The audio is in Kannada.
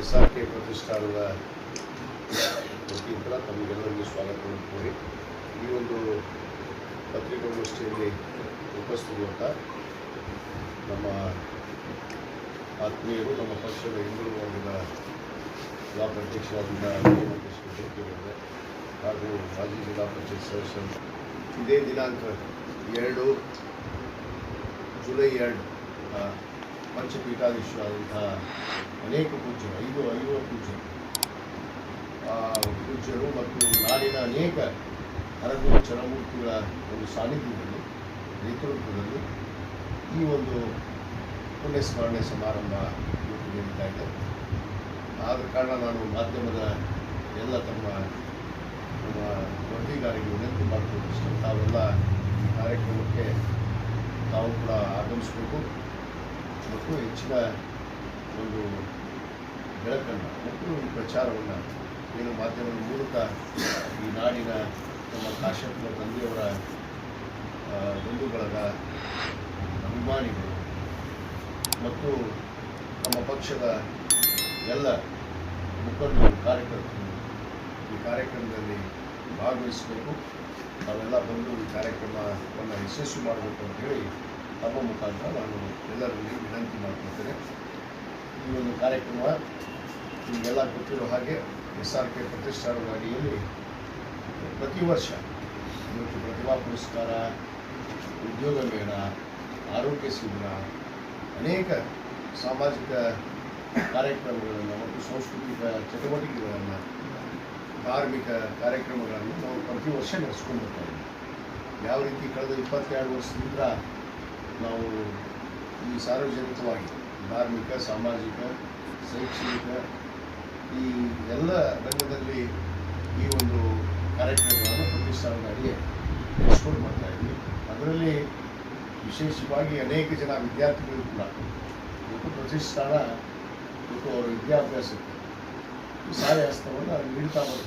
SRK ಪ್ರತಿಷ್ಠಾನದ ವತಿಯಿಂದ ತಮಗೆಲ್ಲರಿಗೂ ಸ್ವಾಗತವನ್ನು ಕೋರಿ ಈ ಒಂದು ಪತ್ರಿಕಾಗೋಷ್ಠಿಯಲ್ಲಿ ಉಪಸ್ಥಿತಿರುವಂಥ ನಮ್ಮ ಆತ್ಮೀಯರು, ನಮ್ಮ ಪಕ್ಷದ ಹಿಂದೂ ವರ್ಗದ ಜಿಲ್ಲಾ ಅಧ್ಯಕ್ಷರಾದ ಶ್ರೀ ಹಾಗೂ ಮಾಜಿ ಜಿಲ್ಲಾ ಪರಿಷತ್ ಸದಸ್ಯರು ಇದೇ ದಿನಾಂಕ 2 ಜುಲೈ 2 ಪಂಚಪೀಠಾಧೀಶರಾದಂತಹ ಅನೇಕ ಪೂಜ್ಯರು, ಐವರು ಪೂಜ್ಯರು ಮತ್ತು ನಾಡಿನ ಅನೇಕ ಹರಗುರು ಚರಮೂರ್ತಿಗಳ ಒಂದು ಸಾನ್ನಿಧ್ಯದಲ್ಲಿ, ನೇತೃತ್ವದಲ್ಲಿ ಈ ಒಂದು ಪುಣ್ಯಸ್ಮರಣೆ ಸಮಾರಂಭ ಇವತ್ತು ನಡೀತಾ ಇದೆ. ಆದ ಕಾರಣ ನಾನು ಮಾಧ್ಯಮದ ಎಲ್ಲ ನಮ್ಮ ವರದಿಗಾರರಿಗೆ ವಿನಂತಿ ಮಾಡಿಕೊಂಡಿಷ್ಟು ತಾವೆಲ್ಲ ಈ ಕಾರ್ಯಕ್ರಮಕ್ಕೆ ತಾವು ಕೂಡ ಆಗಮಿಸಬೇಕು ಮತ್ತು ಹೆಚ್ಚಿನ ಒಂದು ಬೆಳಕನ್ನು ಮತ್ತು ಈ ಪ್ರಚಾರವನ್ನು ಏನು ಮಾಧ್ಯಮದ ಮೂಲಕ ಈ ನಾಡಿನ ನಮ್ಮ ಕಾಶ್ಯಪನ ತಂದೆಯವರ ಬಂಧು ಬಳಗ, ಅಭಿಮಾನಿಗಳು ಮತ್ತು ನಮ್ಮ ಪಕ್ಷದ ಎಲ್ಲ ಮುಖಂಡರು, ಕಾರ್ಯಕರ್ತರು ಈ ಕಾರ್ಯಕ್ರಮದಲ್ಲಿ ಭಾಗವಹಿಸಬೇಕು. ನಾವೆಲ್ಲ ಬಂದು ಈ ಕಾರ್ಯಕ್ರಮವನ್ನು ಯಶಸ್ವಿ ಮಾಡಬೇಕು ಅಂತ ಹೇಳಿ ತಮ್ಮ ಮುಖಾಂತರ ನಾನು ಎಲ್ಲರಲ್ಲಿ ವಿನಂತಿ ಮಾಡ್ಕೊಳ್ತೇನೆ. ಈ ಒಂದು ಕಾರ್ಯಕ್ರಮ ನಿಮಗೆಲ್ಲ ಗೊತ್ತಿರೋ ಹಾಗೆ SRK ಪ್ರತಿಷ್ಠಾನದ ಅಡಿಯಲ್ಲಿ ಪ್ರತಿ ವರ್ಷ ಇವತ್ತು ಪ್ರತಿಭಾ ಪುರಸ್ಕಾರ, ಉದ್ಯೋಗ ಮೇಳ, ಆರೋಗ್ಯ ಶಿಬಿರ, ಅನೇಕ ಸಾಮಾಜಿಕ ಕಾರ್ಯಕ್ರಮಗಳನ್ನು ಮತ್ತು ಸಾಂಸ್ಕೃತಿಕ ಚಟುವಟಿಕೆಗಳನ್ನು, ಧಾರ್ಮಿಕ ಕಾರ್ಯಕ್ರಮಗಳನ್ನು ನಾವು ಪ್ರತಿ ವರ್ಷ ನಡೆಸ್ಕೊಂಡು ಬರ್ತಾ ಇದ್ದೀವಿ. ಯಾವ ರೀತಿ ಕಳೆದ 22 ವರ್ಷದಿಂದ ನಾವು ಈ ಸಾರ್ವಜನಿಕವಾಗಿ ಧಾರ್ಮಿಕ, ಸಾಮಾಜಿಕ, ಶೈಕ್ಷಣಿಕ ಈ ಎಲ್ಲ ರಂಗದಲ್ಲಿ ಈ ಒಂದು ಕಾರ್ಯಕ್ರಮಗಳನ್ನು ಪ್ರತಿಷ್ಠಾನದ ಅಡಿಗೆ ನಡೆಸ್ಕೊಂಡು ಬರ್ತಾ ಇದ್ವಿ. ಅದರಲ್ಲಿ ವಿಶೇಷವಾಗಿ ಅನೇಕ ಜನ ವಿದ್ಯಾರ್ಥಿಗಳು ಕೂಡ ಇವತ್ತು ಪ್ರತಿಷ್ಠಾನ ಇವತ್ತು ಅವರ ವಿದ್ಯಾಭ್ಯಾಸಕ್ಕೆ ಸಹಾಯ ಹಸ್ತವನ್ನು ನೀಡ್ತಾ ಬರ್ತಾರೆ.